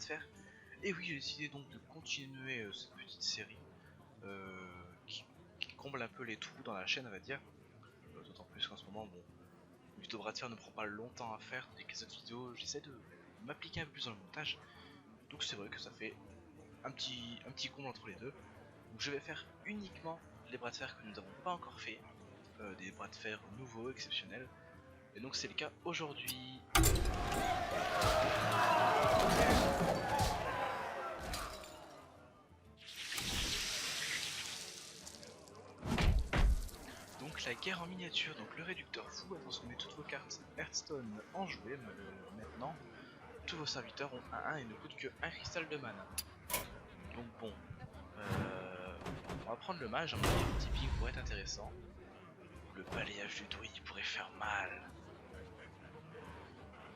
de fer. Et oui, j'ai décidé donc de continuer cette petite série qui comble un peu les trous dans la chaîne, on va dire. D'autant plus qu'en ce moment, bon, une vidéo bras de fer ne prend pas longtemps à faire, tandis que les autres vidéos, j'essaie de m'appliquer un peu plus dans le montage. Donc c'est vrai que ça fait un petit comble entre les deux. Donc je vais faire uniquement les bras de fer que nous n'avons pas encore fait, des bras de fer nouveaux, exceptionnels. Et donc c'est le cas aujourd'hui. Donc la guerre en miniature, donc le réducteur fou va transformer toutes vos cartes Hearthstone en jouets. Maintenant, tous vos serviteurs ont 1-1 et ne coûtent que 1 cristal de mana. Donc bon, on va prendre le mage, à mon avis le tipping pourrait être intéressant. Le balayage du druide pourrait faire mal.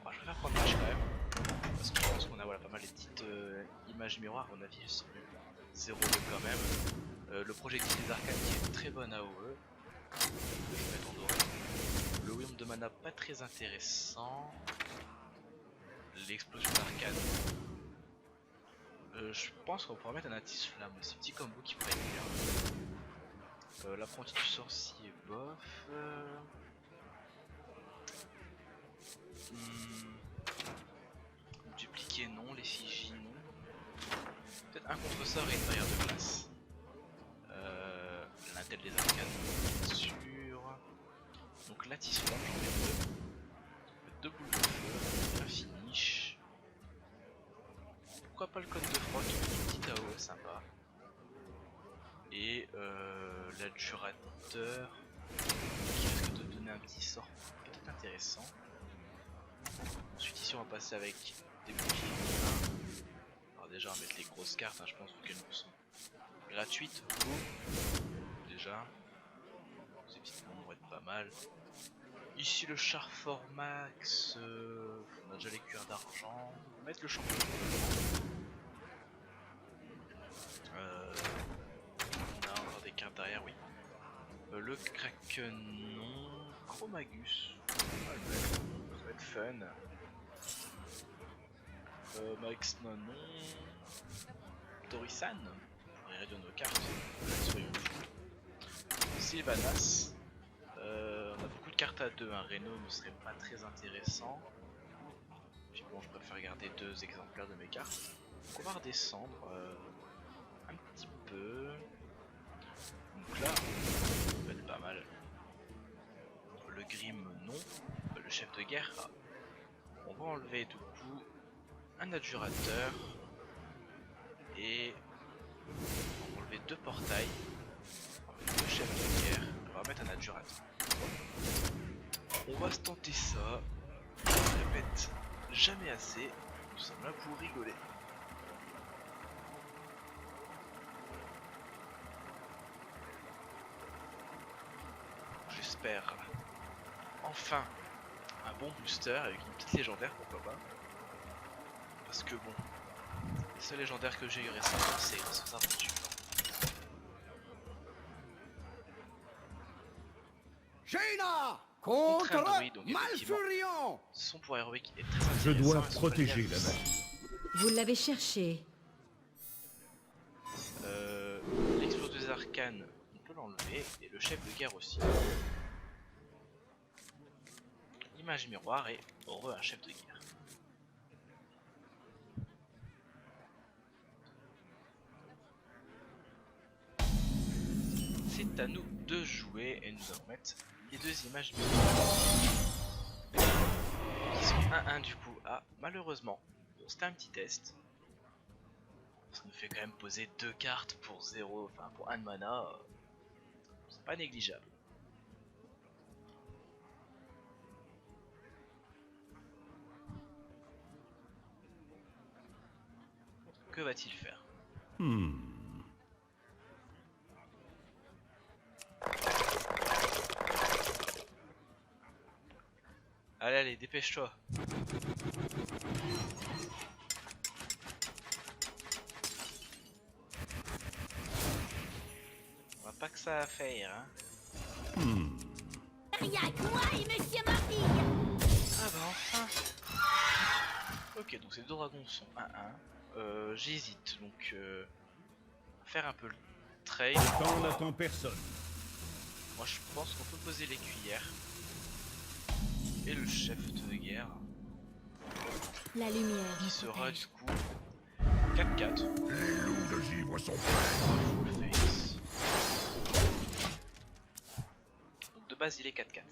Bon, je préfère prendre le mage quand même, parce que je pense qu'on a voilà, pas mal de petites images miroirs, à mon avis elles sont 0-2 quand même. Le projectile des arcanes qui est très bonne AOE. Je vais mettre en doré. Le Wyrm de mana pas très intéressant. L'explosion d'arcane. Je pense qu'on pourrait mettre un Atis Flamme aussi, petit combo qui pourrait être bien. L'apprenti du sorcier bof. Dupliquer non, l'effigie non. Peut-être un contre-sort et une barrière de glace. L'intel des arcanes, bien sûr. Donc l'Atis Flamme, j'en mets deux boules de feu, un finish. Pourquoi pas le code de froid qui est une petite AOE sympa. Et l'adjurateur qui risque de donner un petit sort peut-être intéressant. Ensuite ici on va passer avec des boucliers. Alors déjà on va mettre les grosses cartes, hein, je pense qu'elles nous sont gratuites. Déjà, ces petites bombes vont être pas mal. Ici le char fort max, on a déjà les cuirs d'argent. On va mettre le champion. On a encore des cartes derrière, oui. Le Kraken non. Chromagus. Ça va être fun. Max non. Torisan. On va réduire nos cartes. Soyons fous. Sylvanas. On a beaucoup de cartes à 2. Un Reno ne serait pas très intéressant. Puis bon, je préfère garder 2 exemplaires de mes cartes. Donc on va redescendre un petit peu. Donc là, ça peut être pas mal. Le Grim non. Le chef de guerre. On va enlever du coup un adjurateur. Et on va enlever 2 portails. Le chef de guerre. On va mettre un adjurateur. On va se tenter ça. Je répète jamais assez. Nous sommes là pour rigoler. J'espère enfin un bon booster avec une petite légendaire, pourquoi pas. Parce que bon, les seuls légendaires que j'ai eu récemment c'est sans aventure. Jaina contre un druide, donc Malfurion. Son pouvoir héroïque est très intéressant. Je dois protéger la magie. Vous l'avez cherché. L'explosion des arcanes, on peut l'enlever. Et le chef de guerre aussi. Image miroir et un chef de guerre. C'est à nous de jouer et nous allons mettre les 2 images miroirs qui sont 1-1 du coup. Ah, malheureusement, bon, c'était un petit test. Ça nous fait quand même poser 2 cartes pour 0, enfin pour 1 de mana. C'est pas négligeable. Que va-t-il faire? Allez, dépêche-toi. On n'a pas que ça à faire, hein. Rien que moi et Monsieur Morville. Ah bah enfin. Ok, donc ces 2 dragons sont 1-1. J'hésite donc faire un peu le trade. Quand n'attend personne. Moi je pense qu'on peut poser les cuillères et le chef de guerre La lumière qui me sera protège. du coup 4-4. Les loups de givre sont prêts. Full face. Donc de base il est 4-4.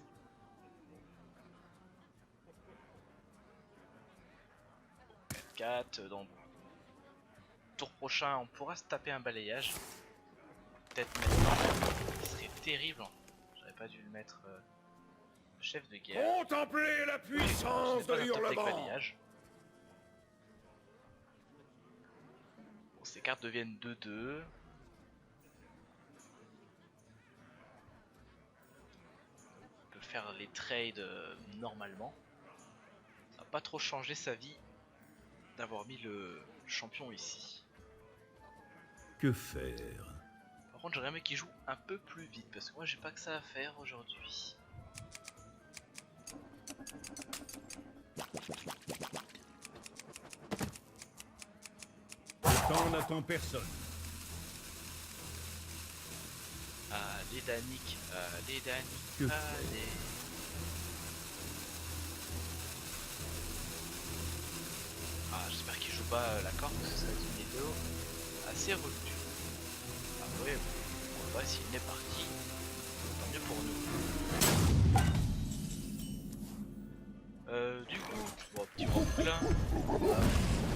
Dans le tour prochain on pourra se taper un balayage. Peut-être maintenant, ce serait terrible. J'aurais pas dû le mettre chef de guerre. Contemplez la puissance Ce n'est de pas un top deck hurlement. balayage. Bon, ces cartes deviennent 2-2. On peut faire les trades normalement. Ça va pas trop changer sa vie d'avoir mis le champion ici. Que faire? Par contre j'aimerais qu'il joue un peu plus vite parce que moi j'ai pas que ça à faire aujourd'hui. Quand n'attend personne. Allez Danick, allez Danick, Que allez. Ah j'espère qu'il joue pas la corde parce que ça va être une vidéo assez relue. Ah ouais, on va s'il est parti, tant mieux pour nous. Du coup, bon petit remplin,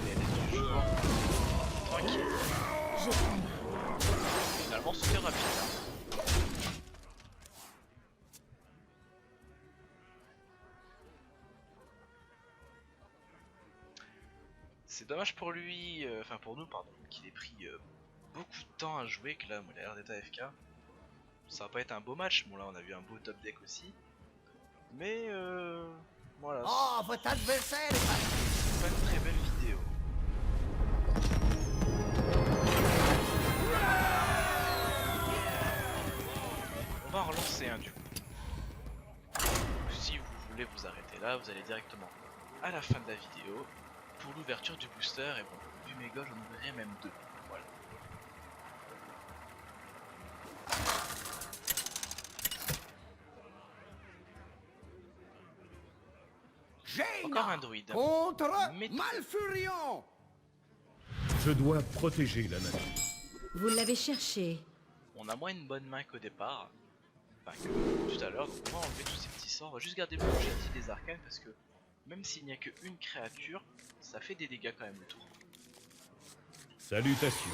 et du jour, tranquille. Je combats. Finalement c'était rapide. Hein. C'est dommage pour lui, enfin pour nous pardon, qu'il ait pris beaucoup de temps à jouer, que là il a l'air d'être AFK. Ça va pas être un beau match, bon là on a vu un beau top deck aussi. Mais voilà, Oh, votre adversaire est c'est pas une très belle vidéo. On va en relancer un du coup. Si vous voulez vous arrêter là, vous allez directement à la fin de la vidéo pour l'ouverture du booster. Et bon, du méga j'en ouvrirai même 2. Voilà. Encore un Jaina druide. contre Mais- Malfurion. Je dois protéger la nature. Vous l'avez cherché. On a moins une bonne main qu'au départ. Enfin que tout à l'heure, donc on va enlever tous ces petits sorts. On va juste garder le projectile des arcanes parce que même s'il n'y a qu'une créature, ça fait des dégâts quand même le tour. Salutations.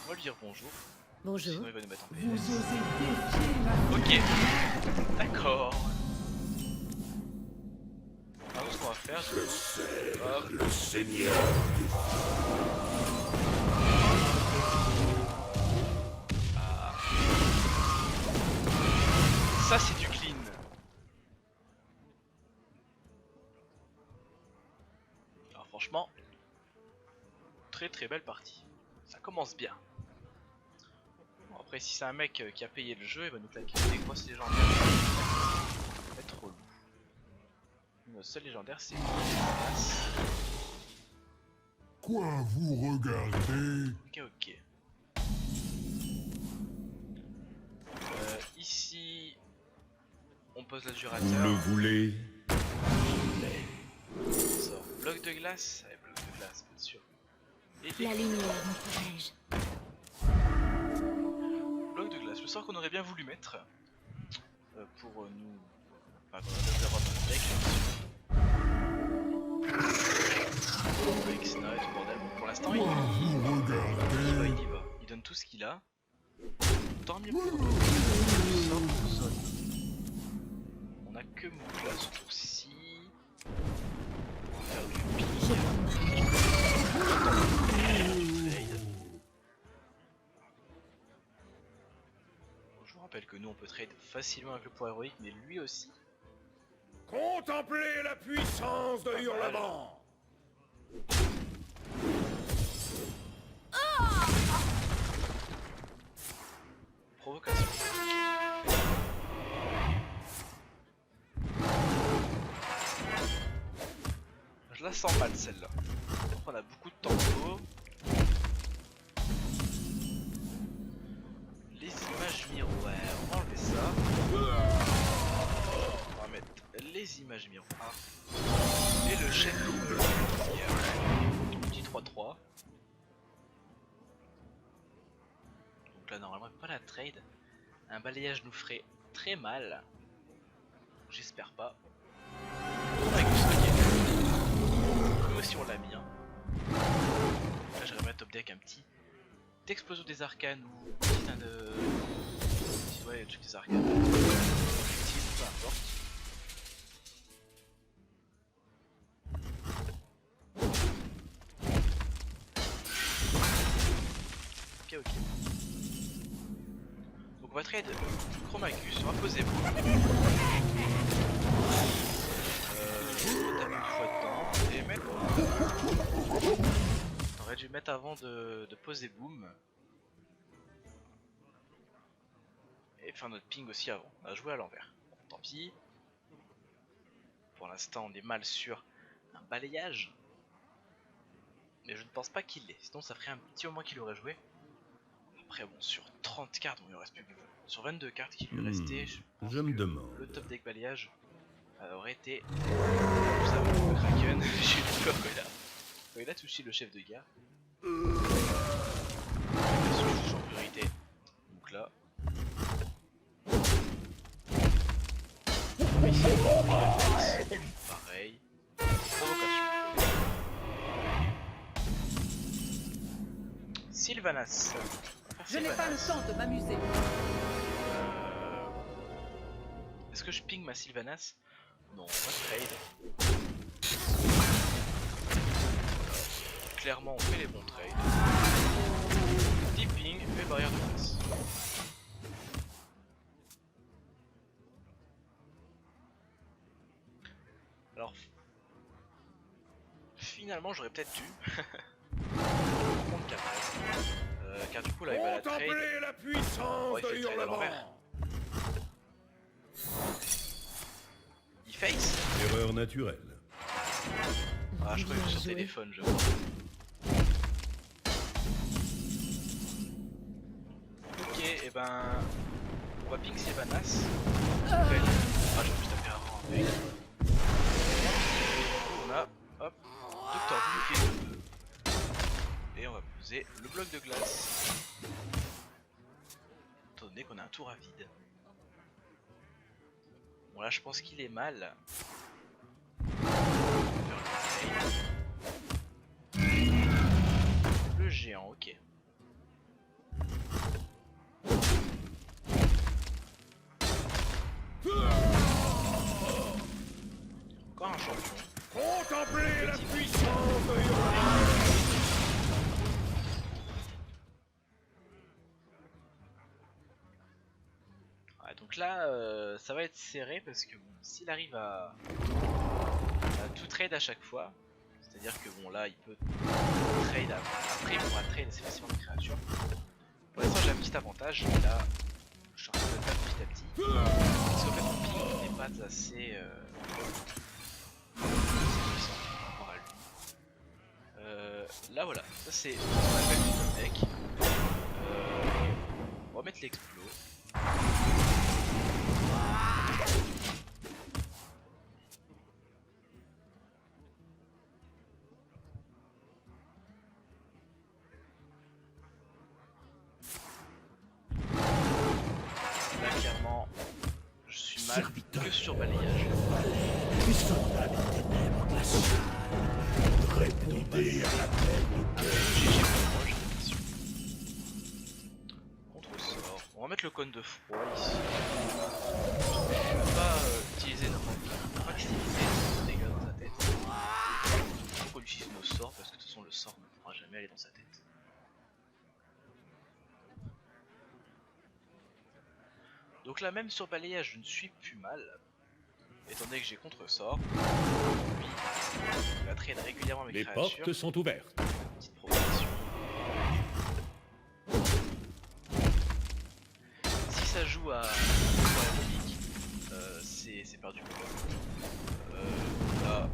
On va lui dire bonjour. Bonjour. Sinon il va nous mettre en PLS. Ok, d'accord. Alors ce qu'on va faire, du coup, hop, Le Seigneur. ça c'est du clean. Alors franchement, très très belle partie. Ça commence bien. Bon, après si c'est un mec qui a payé le jeu, il va nous claquer des grosses légendaires. Ça va être relou. Notre seul légendaire c'est Jonas. Quoi vous regardez? Ok ok. Ici on pose Vous le l'adjurateur. voulez? On sort bloc de glace. Allez, bloc de glace bien sûr. Et La lumière me protège. bloc de glace, le sort qu'on aurait bien voulu mettre pour nous. Enfin, qu'on a déjà dans le deck. Avec Sina et tout bordel. Bon, pour l'instant, Quoi vous regardez? il y va. Il donne tout ce qu'il a. Tant mieux pour nous. Le sort qu'on sonne. On a que Moukla ce tour-ci. On va faire du Je pique. combats. Trade. Je vous rappelle que nous on peut trade facilement avec le poids héroïque, mais lui aussi. Contemplez la puissance de hurlement. Provocation. Je la sens mal celle-là. On a beaucoup de tempo. Donc là normalement pas la trade. Un balayage nous ferait très mal. J'espère pas. Avec tout ça, nous aussi on l'a mis. Hein. Là j'aimerais mettre top deck un petit explosion des arcanes ou petit ouais, le truc des arcanes. Peu importe. Ok. Donc on va trade Chromacus, on va poser vous. Taper une fois dedans et mettre. On aurait dû mettre avant de poser boom. Et faire notre ping aussi avant. On a joué à l'envers. Bon, tant pis. Pour l'instant on est mal sur un balayage. Mais je ne pense pas qu'il l'ait. Sinon ça ferait un petit moment qu'il aurait joué. Après bon sur 30 cartes, bon, il ne reste plus que... Sur 22 cartes qui lui restaient, je pense Je me que demande. le top deck balayage aurait été... Plus avant le Kraken. J'ai eu peur quand il a touché le chef de gare. Je suis en priorité. Donc là... Pareil. Provocation. Sylvanas. Je n'ai pas le temps de m'amuser. Est-ce que je ping ma Sylvanas? Non, on va trade. Clairement, on fait les bons trades. Deep ping et barrière de glace. Alors, finalement, j'aurais peut-être dû. Prendre 4 car du coup, là, il va la trade. Contemplez la puissance Ouais, il fait de le trade à l'envers. hurlement. Il face. Erreur naturelle. Ah, je crois que Bien sur joué. téléphone, je crois. Ok, et ben. On va ping Sylvanas. Ah, j'ai envie de taper avant avec. On a, hop, Docteur Doom qui est de 2. Et on va poser le bloc de glace. Étant donné qu'on a un tour à vide. Bon, là, je pense qu'il est mal. Le géant, ok. Encore un champion. Contemplez la puissance de hurlement. Ouais, donc là, ça va être serré parce que bon, s'il arrive à tout trade à chaque fois, c'est-à-dire que bon là, il peut trade après, il pourra trade assez facilement des créatures. Pour l'instant, j'ai un petit avantage. Là, je suis en train de le faire petit à petit. Parce qu'en fait, mon ping n'est pas assez puissant par rapport à lui. Là, voilà, ça c'est ce qu'on appelle du top deck. On va mettre l'explo. Là clairement je suis mal que sur balayage. Répondez à l'appel de GG pour moi, j'ai l'impression. Contre sort. On va mettre le cône de froid ici. Je ne peux pas utiliser nos dégâts dans sa tête. Il faut qu'on utilise nos sorts parce que de toute façon le sort ne pourra jamais aller dans sa tête. Donc là même sur balayage je ne suis plus mal. Étant donné que j'ai contre-sort. Lui, il va trade régulièrement mes Les créatures. portes sont ouvertes. Petite provocation. Si ça joue à réplique, c'est perdu. Là,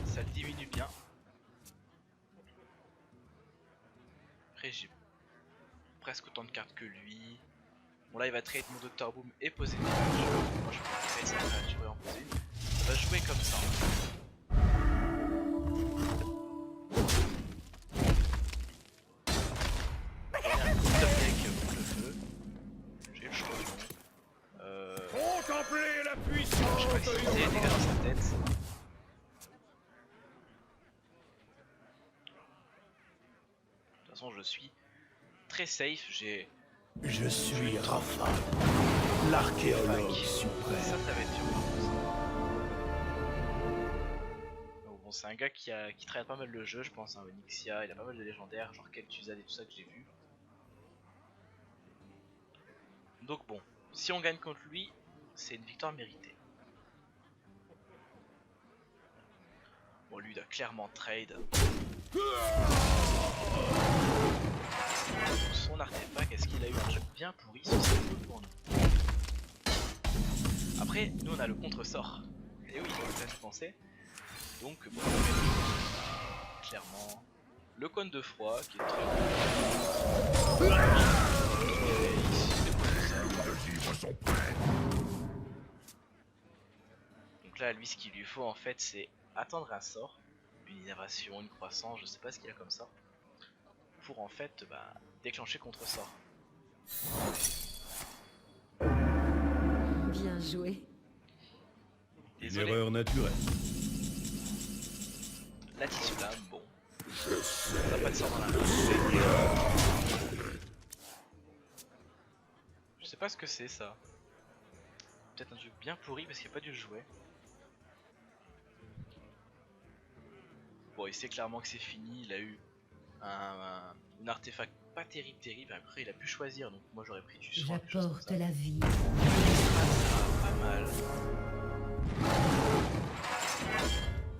ça le diminue bien. Après j'ai presque autant de cartes que lui. Bon là il va trade mon Docteur Boom et poser une créature. Moi je peux trade sa créature et en poser une. On va jouer comme ça. façon, je suis très safe. J'ai Je suis Rafa, l'archéologue suprême. ça va être dur. Par contre. Donc bon, c'est un gars qui traîne pas mal le jeu, je pense. Hein, Onyxia, il a pas mal de légendaires, genre Kel'Thuzad et tout ça que j'ai vu. Donc bon, si on gagne contre lui, c'est une victoire méritée. Bon, lui il a clairement trade. Son artefact, est-ce qu'il a eu un truc bien pourri? Ce serait cool pour nous. Après, nous on a le contre-sort. Et oui, il faut bien y penser. Donc, bon, clairement, le cône de froid qui est très bon. Donc là, lui, ce qu'il lui faut en fait, c'est attendre un sort, une innervation, une croissance, je sais pas ce qu'il a comme ça, pour en fait déclencher contre-sort. Bien joué. Une Désolé, erreur naturelle. la flamme, bon. Ça n'a pas de sort dans la main. Je sais pas ce que c'est ça. Peut-être un truc bien pourri parce qu'il a pas dû le jouer. Bon, il sait clairement que c'est fini, il a eu un artefact pas terrible, après il a pu choisir, donc moi j'aurais pris du soin. quelque chose comme J'apporte ça. la vie. Pas mal.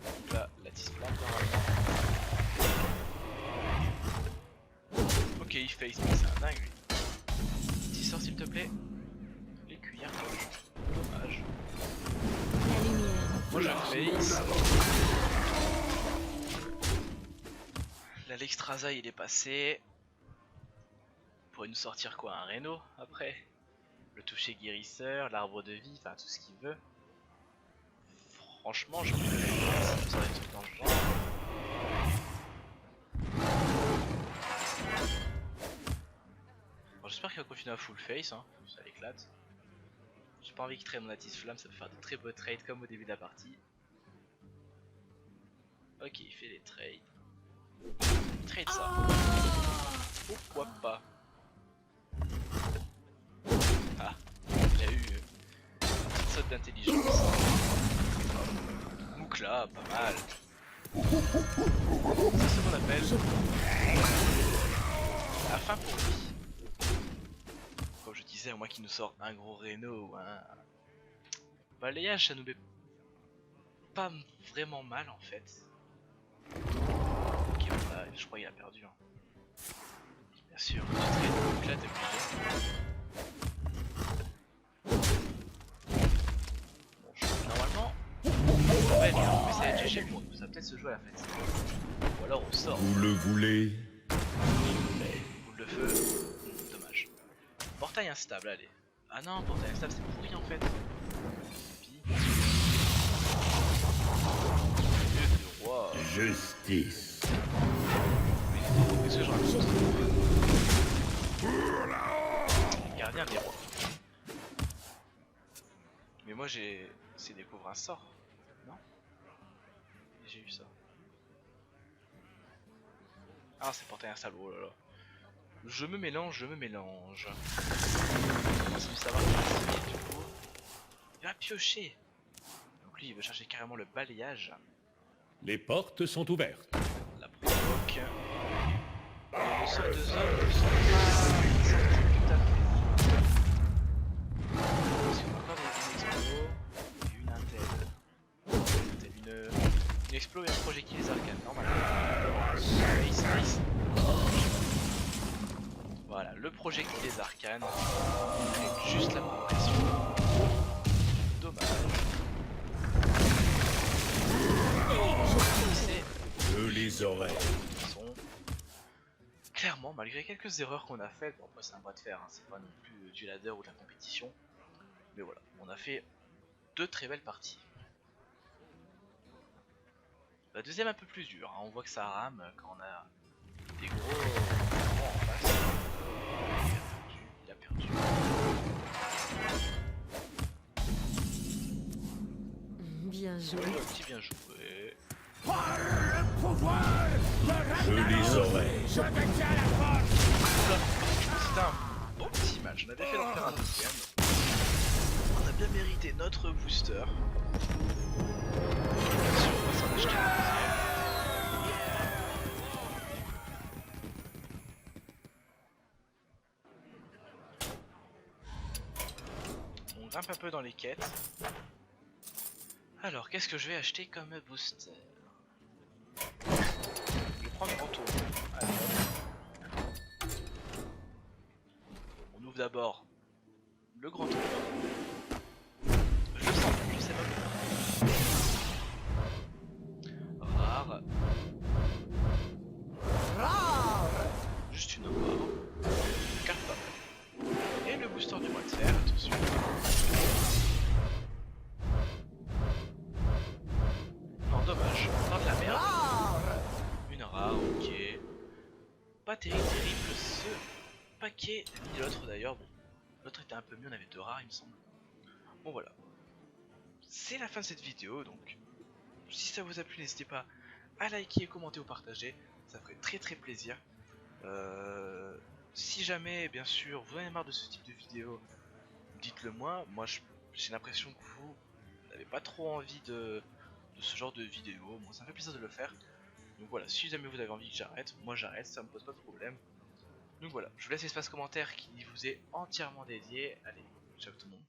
Donc là, la flamme normalement. Ok, il face, mais c'est un dingue lui. Petit sort s'il te plaît. Les cuillères d'argent. Dommage. La lumière. Moi je face. L'Alexstrasza il est passé. Pour nous sortir quoi? Un Reno après? Le toucher guérisseur, l'arbre de vie, enfin tout ce qu'il veut. Franchement, je peux faire des trucs dans le genre. Bon, j'espère qu'il va continuer à full face, hein. Ça l'éclate. J'ai pas envie qu'il trade mon Atis Flamme, ça peut faire de très beaux trades comme au début de la partie. Ok, il fait des trades. Il trade ça. Pourquoi pas? Ah, il a eu une petite saute d'intelligence. Moukla, pas mal. C'est ce qu'on appelle la fin pour lui. Comme je disais, à moins qu'il nous sorte un gros Reno ou un balayage, ça nous met pas vraiment mal en fait. Ok, voilà, je crois qu'il a perdu. Hein. Bien sûr, tu trades le Moukla, t'es obligé. Bon, normalement, ouais, mais c'est GG pour nous, ça va peut-être se jouer à la fête. Ou alors on sort. Vous le voulez? Boule de feu, dommage. Portail instable, allez. Ah non, portail instable c'est pourri en fait. Puis... Dieu de roi. Justice. Qu'est-ce que je raconte? Gardien des rois. Mais moi c'est découvrir un sort, non? J'ai eu ça. Ah c'est portail instable, oh là là. Je me mélange. Comment ça veut savoir qu'il va signer, du coup? Il va piocher. Donc lui il veut chercher carrément le balayage. Les portes sont ouvertes. La provoque. Le sort de zone ne sont pas sortis tout à fait. Parce qu'on a encore une explo et une intel. Une explo et un projectile des arcanes, normalement. Nice. Voilà, le projectile des arcanes. Avec juste la progression. Dommage. C'est Je les aurai. sont clairement, malgré quelques erreurs qu'on a faites, bon après c'est un bras de fer, hein, c'est pas non plus du ladder ou de la compétition, mais voilà, on a fait deux très belles parties. La deuxième un peu plus dure, hein, on voit que ça rame quand on a des gros en face. Il a perdu. Bien joué. Oui, un petit bien joué. Je les aurai. Je détiens la On avait fait d'en faire un deuxième. On a bien mérité notre booster. Bien sûr, on va s'en acheter un deuxième. On grimpe un peu dans les quêtes. Alors, qu'est-ce que je vais acheter comme booster? Je vais prendre grand tour. Allez. On ouvre d'abord le grand tour. Je le sens, je sais pas. Rare. Rare. Juste une rare. Carte pas mal. Et le booster du mois de fer, attention. Non, dommage. Dans de la merde. Rare. Une rare, ok. Pas terrible ce paquet, ni l'autre d'ailleurs. Bon, l'autre était un peu mieux, on avait deux rares il me semble. Bon voilà. C'est la fin de cette vidéo, donc si ça vous a plu, n'hésitez pas à liker, commenter ou partager. Ça ferait très plaisir. Si jamais, bien sûr, vous en avez marre de ce type de vidéo, dites-le moi. Moi, j'ai l'impression que vous n'avez pas trop envie de ce genre de vidéo. Bon, ça me fait plaisir de le faire. Donc voilà, si jamais vous avez envie que j'arrête, moi j'arrête, ça me pose pas de problème. Donc voilà, je vous laisse l'espace commentaire qui vous est entièrement dédié. Allez, ciao tout le monde.